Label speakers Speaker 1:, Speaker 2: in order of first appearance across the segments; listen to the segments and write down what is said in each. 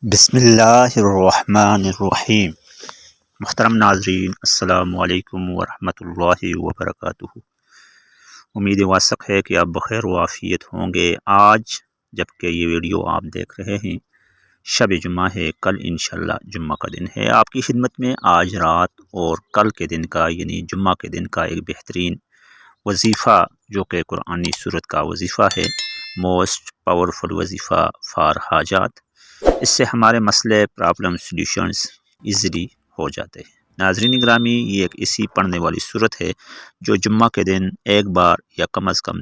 Speaker 1: بسم اللہ الرحمن الرحیم۔ محترم ناظرین، السلام علیکم ورحمۃ اللہ وبرکاتہ۔ امید واسق ہے کہ آپ بخیر و عافیت ہوں گے۔ آج جبکہ یہ ویڈیو آپ دیکھ رہے ہیں شب جمعہ ہے، کل انشاءاللہ جمعہ کا دن ہے۔ آپ کی خدمت میں آج رات اور کل کے دن کا یعنی جمعہ کے دن کا ایک بہترین وظیفہ جو کہ قرآنی سورت کا وظیفہ ہے، موسٹ پاورفل وظیفہ فار حاجات، اس سے ہمارے مسئلے پرابلم سلیوشنز ایزیلی ہو جاتے ہیں۔ ناظرین گرامی، یہ ایک اسی پڑھنے والی صورت ہے جو جمعہ کے دن ایک بار یا کم از کم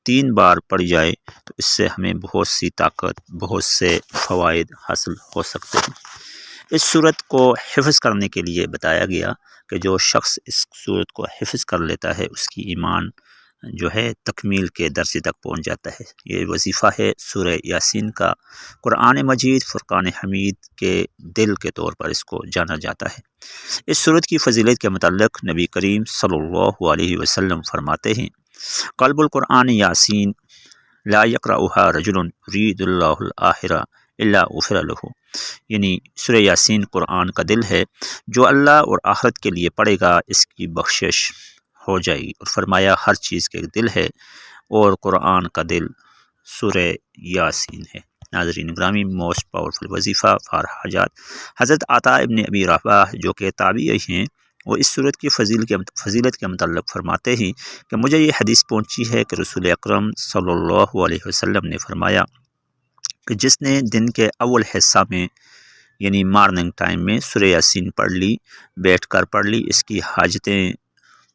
Speaker 1: 3 بار پڑھ جائے تو اس سے ہمیں بہت سی طاقت، بہت سے فوائد حاصل ہو سکتے ہیں۔ اس صورت کو حفظ کرنے کے لیے بتایا گیا کہ جو شخص اس صورت کو حفظ کر لیتا ہے اس کی ایمان جو ہے تکمیل کے درجے تک پہنچ جاتا ہے۔ یہ وظیفہ ہے سورہ یاسین کا۔ قرآن مجید فرقان حمید کے دل کے طور پر اس کو جانا جاتا ہے۔ اس صورت کی فضیلت کے متعلق نبی کریم صلی اللہ علیہ وسلم فرماتے ہیں، قلب القرآن یاسین لا یقرأها رجل یرید اللہ الآخرہ الا غفر لہ، یعنی سورہ یاسین قرآن کا دل ہے، جو اللہ اور آخرت کے لیے پڑھے گا اس کی بخشش ہو جائے گی۔ اور فرمایا ہر چیز کے دل ہے اور قرآن کا دل سورہ یاسین ہے۔ ناظرین گرامی، موسٹ پاورفل وظیفہ فار حاجات۔ حضرت عطا ابن ابی رباح جو کہ تابعی ہیں، وہ اس صورت کی فضیلت کے متعلق فرماتے ہیں کہ مجھے یہ حدیث پہنچی ہے کہ رسول اکرم صلی اللہ علیہ وسلم نے فرمایا کہ جس نے دن کے اول حصہ میں یعنی مارننگ ٹائم میں سورہ یاسین پڑھ لی، بیٹھ کر پڑھ لی، اس کی حاجتیں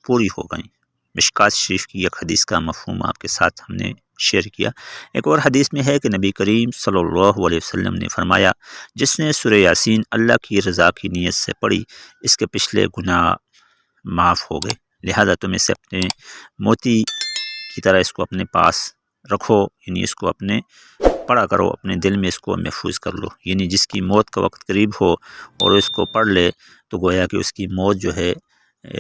Speaker 1: پوری ہو گئیں۔ مشکات شریف کی ایک حدیث کا مفہوم آپ کے ساتھ ہم نے شیئر کیا۔ ایک اور حدیث میں ہے کہ نبی کریم صلی اللہ علیہ وسلم نے فرمایا، جس نے سورہ یاسین اللہ کی رضا کی نیت سے پڑھی، اس کے پچھلے گناہ معاف ہو گئے۔ لہذا تم اسے اپنے موتی کی طرح اس کو اپنے پاس رکھو، یعنی اس کو اپنے پڑھا کرو، اپنے دل میں اس کو محفوظ کر لو، یعنی جس کی موت کا وقت قریب ہو اور اس کو پڑھ لے تو گویا کہ اس کی موت جو ہے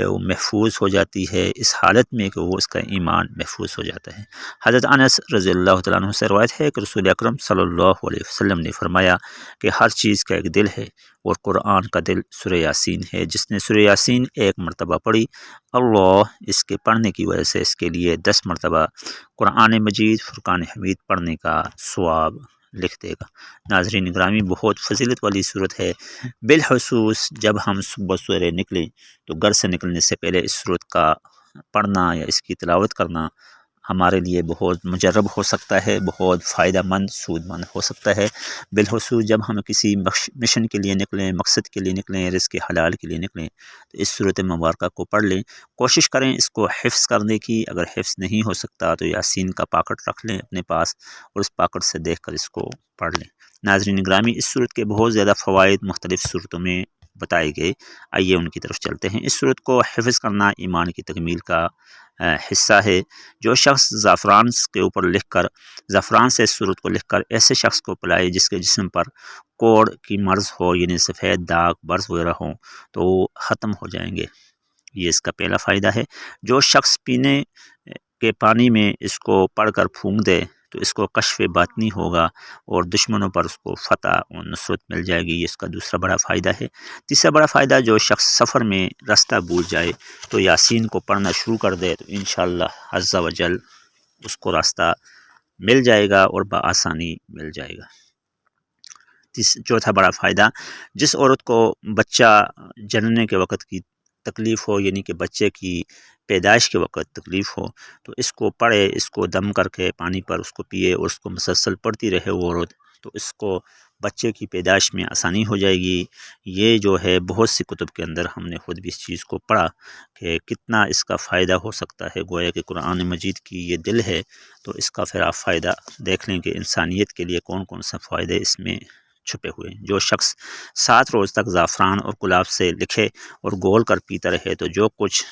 Speaker 1: وہ محفوظ ہو جاتی ہے، اس حالت میں کہ وہ اس کا ایمان محفوظ ہو جاتا ہے۔ حضرت انس رضی اللہ تعالیٰ عنہ سے روایت ہے کہ رسول اکرم صلی اللہ علیہ وسلم نے فرمایا کہ ہر چیز کا ایک دل ہے اور قرآن کا دل سورہ یاسین ہے۔ جس نے سورہ یاسین ایک مرتبہ پڑھی، اللہ اس کے پڑھنے کی وجہ سے اس کے لیے 10 مرتبہ قرآن مجید فرقان حمید پڑھنے کا ثواب لکھ دے گا۔ ناظرین گرامی، بہت فضیلت والی صورت ہے۔ بالخصوص جب ہم صبح سویرے نکلیں تو گھر سے نکلنے سے پہلے اس صورت کا پڑھنا یا اس کی تلاوت کرنا ہمارے لیے بہت مجرب ہو سکتا ہے، بہت فائدہ مند، سود مند ہو سکتا ہے۔ بالخصوص جب ہم کسی مشن کے لیے نکلیں، مقصد کے لیے نکلیں، رزق حلال کے لیے نکلیں تو اس صورت مبارکہ کو پڑھ لیں۔ کوشش کریں اس کو حفظ کرنے کی۔ اگر حفظ نہیں ہو سکتا تو یاسین کا پاکٹ رکھ لیں اپنے پاس اور اس پاکٹ سے دیکھ کر اس کو پڑھ لیں۔ ناظرین گرامی، اس صورت کے بہت زیادہ فوائد مختلف صورتوں میں بتائے گئے، آئیے ان کی طرف چلتے ہیں۔ اس صورت کو حفظ کرنا ایمان کی تکمیل کا حصہ ہے۔ جو شخص زعفران کے اوپر لکھ کر، زعفران سے اس صورت کو لکھ کر ایسے شخص کو پلائے جس کے جسم پر کوڑ کی مرض ہو، یعنی سفید داغ برز وغیرہ ہوں، تو وہ ختم ہو جائیں گے، یہ اس کا پہلا فائدہ ہے۔ جو شخص پینے کے پانی میں اس کو پڑھ کر پھونک دے تو اس کو کشف باطنی ہوگا اور دشمنوں پر اس کو فتح اور نصرت مل جائے گی، یہ اس کا دوسرا بڑا فائدہ ہے۔ تیسرا بڑا فائدہ، جو شخص سفر میں راستہ بھول جائے تو یاسین کو پڑھنا شروع کر دے تو انشاءاللہ عز و جل اس کو راستہ مل جائے گا اور بآسانی مل جائے گا۔ چوتھا بڑا فائدہ، جس عورت کو بچہ جننے کے وقت کی تکلیف ہو، یعنی کہ بچے کی پیدائش کے وقت تکلیف ہو، تو اس کو پڑھے، اس کو دم کر کے پانی پر اس کو پیے اور اس کو مسلسل پڑھتی رہے وہ عورت، تو اس کو بچے کی پیدائش میں آسانی ہو جائے گی۔ یہ جو ہے بہت سی کتب کے اندر ہم نے خود بھی اس چیز کو پڑھا کہ کتنا اس کا فائدہ ہو سکتا ہے۔ گویا کہ قرآن مجید کی یہ دل ہے تو اس کا پھر آپ فائدہ دیکھ لیں کہ انسانیت کے لیے کون کون سا فائدے اس میں چھپے ہوئے ہیں۔ جو شخص 7 روز تک زعفران اور گلاب سے لکھے اور گول کر پیتا رہے تو جو کچھ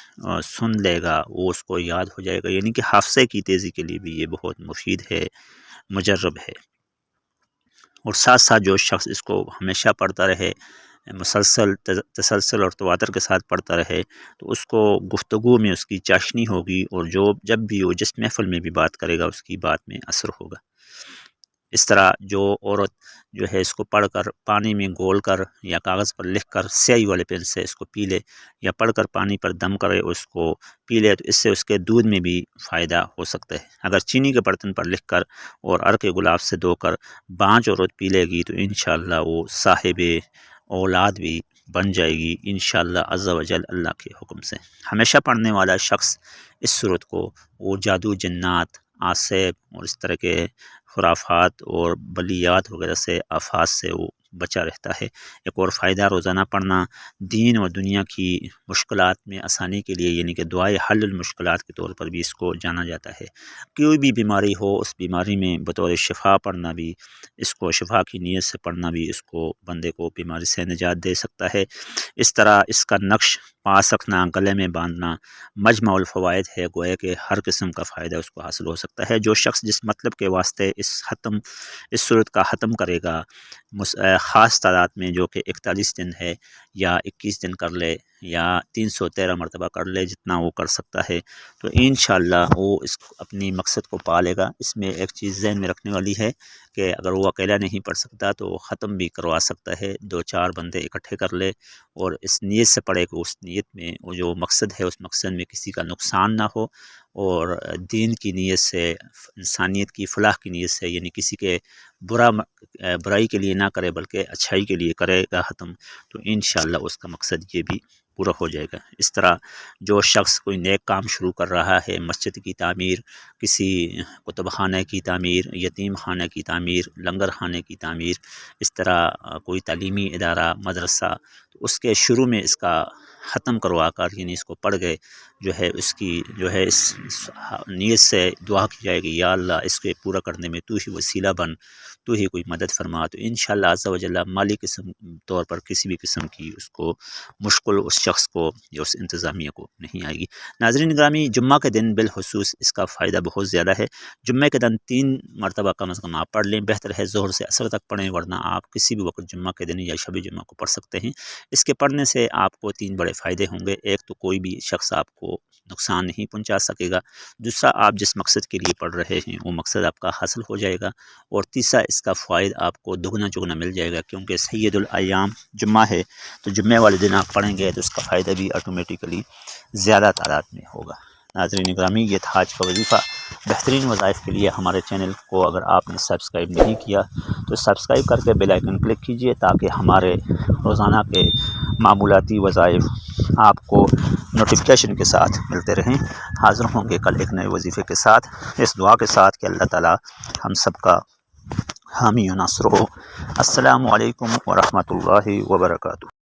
Speaker 1: سن لے گا وہ اس کو یاد ہو جائے گا، یعنی کہ حافظے کی تیزی کے لیے بھی یہ بہت مفید ہے، مجرب ہے۔ اور ساتھ ساتھ جو شخص اس کو ہمیشہ پڑھتا رہے، مسلسل تسلسل اور تواتر کے ساتھ پڑھتا رہے تو اس کو گفتگو میں اس کی چاشنی ہوگی اور جب بھی وہ جس محفل میں بھی بات کرے گا اس کی بات میں اثر ہوگا۔ اس طرح جو عورت جو ہے اس کو پڑھ کر پانی میں گول کر یا کاغذ پر لکھ کر سیاہی والے پین سے اس کو پی لے، یا پڑھ کر پانی پر دم کرے اور اس کو پی لے، تو اس سے اس کے دودھ میں بھی فائدہ ہو سکتا ہے۔ اگر چینی کے برتن پر لکھ کر اور عرق گلاب سے دھو کر بانج عورت پی لے گی تو انشاءاللہ وہ صاحب اولاد بھی بن جائے گی انشاءاللہ عز و جل اللہ کے حکم سے۔ ہمیشہ پڑھنے والا شخص اس صورت کو وہ جادو، جنات، آسیب اور اس طرح کے خرافات اور بلیات وغیرہ سے، آفات سے وہ بچا رہتا ہے۔ ایک اور فائدہ روزانہ پڑھنا دین اور دنیا کی مشکلات میں آسانی کے لیے، یعنی کہ دعائے حل المشکلات کے طور پر بھی اس کو جانا جاتا ہے۔ کوئی بھی بیماری ہو، اس بیماری میں بطور شفا پڑھنا بھی، اس کو شفا کی نیت سے پڑھنا بھی اس کو بندے کو بیماری سے نجات دے سکتا ہے۔ اس طرح اس کا نقش پاس رکھنا، گلے میں باندھنا مجمع الفوائد ہے، گویا کہ ہر قسم کا فائدہ اس کو حاصل ہو سکتا ہے۔ جو شخص جس مطلب کے واسطے اس صورت کا ختم کرے گا خاص تعداد میں، جو کہ 41 دن ہے، یا 21 دن کر لے یا 313 مرتبہ کر لے، جتنا وہ کر سکتا ہے، تو انشاءاللہ وہ اس اپنی مقصد کو پا لے گا۔ اس میں ایک چیز ذہن میں رکھنے والی ہے کہ اگر وہ اکیلا نہیں پڑھ سکتا تو وہ ختم بھی کروا سکتا ہے، 2-4 بندے اکٹھے کر لے اور اس نیت سے پڑھے کہ اس نیت میں وہ جو مقصد ہے، اس مقصد میں کسی کا نقصان نہ ہو، اور دین کی نیت سے، انسانیت کی فلاح کی نیت سے، یعنی کسی کے برائی کے لیے نہ کرے بلکہ اچھائی کے لیے کرے گا ختم، تو انشاءاللہ اس کا مقصد یہ بھی پورا ہو جائے گا۔ اس طرح جو شخص کوئی نیک کام شروع کر رہا ہے، مسجد کی تعمیر، کسی کتب خانہ کی تعمیر، یتیم خانہ کی تعمیر، لنگر خانے کی تعمیر، اس طرح کوئی تعلیمی ادارہ، مدرسہ، تو اس کے شروع میں اس کا ختم کروا کر، یعنی اس کو پڑھ گئے، جو ہے اس کی جو ہے اس نیت سے دعا کی جائے گی، یا اللہ اس کے پورا کرنے میں تو ہی وسیلہ بن، تو ہی کوئی مدد فرما، تو انشاءاللہ عز و جل مالی طور پر کسی بھی قسم کی اس کو مشکل اس شخص کو یا اس انتظامیہ کو نہیں آئے گی۔ ناظرین گرامی، جمعہ کے دن بالخصوص اس کا فائدہ بہت زیادہ ہے۔ جمعہ کے دن 3 مرتبہ کم از کم آپ پڑھ لیں، بہتر ہے ظہر سے عصر تک پڑھیں، ورنہ آپ کسی بھی وقت جمعہ کے دن یا شب جمعہ کو پڑھ سکتے ہیں۔ اس کے پڑھنے سے آپ کو 3 بڑے فائدے ہوں گے۔ ایک تو کوئی بھی شخص آپ کو نقصان نہیں پہنچا سکے گا، دوسرا آپ جس مقصد کے لیے پڑھ رہے ہیں وہ مقصد آپ کا حاصل ہو جائے گا، اور تیسرا اس کا فوائد آپ کو دگنا چگنا مل جائے گا، کیونکہ سید الایام جمعہ ہے، تو جمعہ والے دن آپ پڑھیں گے تو اس کا فائدہ بھی آٹومیٹیکلی زیادہ تعداد میں ہوگا۔ ناظرین گرامی، یہ تھا آج کا وظیفہ۔ بہترین وظائف کے لیے ہمارے چینل کو اگر آپ نے سبسکرائب نہیں کیا تو سبسکرائب کر کے بیل آئیکن کلک کیجئے، تاکہ ہمارے روزانہ کے معمولاتی وظائف آپ کو نوٹیفیکیشن کے ساتھ ملتے رہیں۔ حاضر ہوں گے کل ایک نئے وظیفے کے ساتھ، اس دعا کے ساتھ کہ اللہ تعالی ہم سب کا حامی و ناصر ہو۔ السلام علیکم ورحمۃ اللہ وبرکاتہ۔